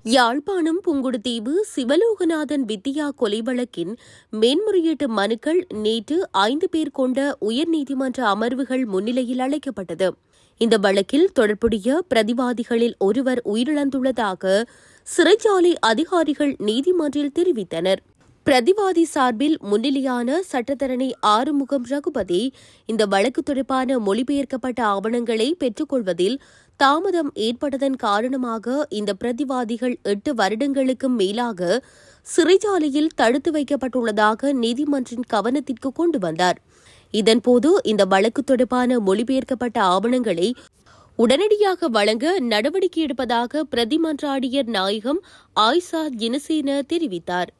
யாழ்ப்பாணம் புங்குடுதீவு சிவலோகநாதன் வித்தியா கொலை வழக்கின் மேன்முறையீட்டு மனுக்கள் நேற்று 5 பேர் கொண்ட உயர்நீதிமன்ற அமர்வுகள் முன்னிலையில் அழைக்கப்பட்டது. இந்த வழக்கில் தொடர்புடைய பிரதிவாதிகளில் ஒருவர் உயிரிழந்துள்ளதாக சிறைச்சாலை அதிகாரிகள் நீதிமன்றில் தெரிவித்தனர். பிரதிவாதி சார்பில் முன்னிலையான சட்டத்தரணி ஆறுமுகம் ரகுபதி இந்த வழக்கு தொடர்பான மொழிபெயர்க்கப்பட்ட ஆவணங்களை பெற்றுக்கொள்வதில் தாமதம் ஏற்பட்டதன் காரணமாக இந்த பிரதிவாதிகள் 8 வருடங்களுக்கும் மேலாக சிறைச்சாலையில் தடுத்து வைக்கப்பட்டுள்ளதாக நீதிமன்றின் கவனத்திற்கு கொண்டு வந்தார். இதன்போது இந்த வழக்கு தொடர்பான மொழிபெயர்க்கப்பட்ட ஆவணங்களை உடனடியாக வழங்க நடவடிக்கை எடுப்பதாக பிரதிமன்றாடியர் நாயகம் ஆயிஷா ஜினசேன தெரிவித்தார்.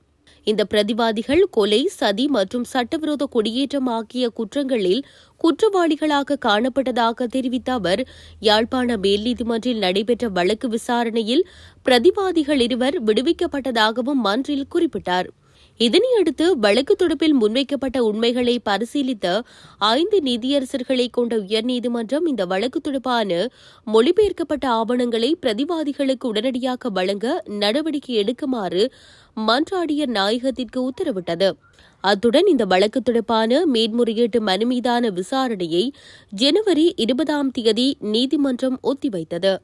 இந்த பிரதிவாதிகள் கொலை, சதி மற்றும் சட்டவிரோத குடியேற்றம் ஆகிய குற்றங்களில் குற்றவாளிகளாக காணப்பட்டதாக தெரிவித்த அவர், யாழ்ப்பாண மேல் நீதிமன்றில் நடைபெற்ற வழக்கு விசாரணையில் பிரதிவாதிகள் இருவர் விடுவிக்கப்பட்டதாகவும் மன்றில் குறிப்பிட்டார். இதனையடுத்து வழக்கு தொடர்பில் முன்வைக்கப்பட்ட உண்மைகளை பரிசீலித்த 5 நீதியரசர்களை கொண்ட உயர்நீதிமன்றம் இந்த வழக்கு தொடர்பான மொழிபெயர்க்கப்பட்ட ஆவணங்களை பிரதிவாதிகளுக்கு உடனடியாக வழங்க நடவடிக்கை எடுக்குமாறு மன்றாடியர் நாயகத்திற்கு உத்தரவிட்டது. அத்துடன் இந்த வழக்கு தொடர்பான மேன்முறையீட்டு மனு மீதான விசாரணையை ஜனவரி 20ஆம் தேதி நீதிமன்றம் ஒத்திவைத்தது.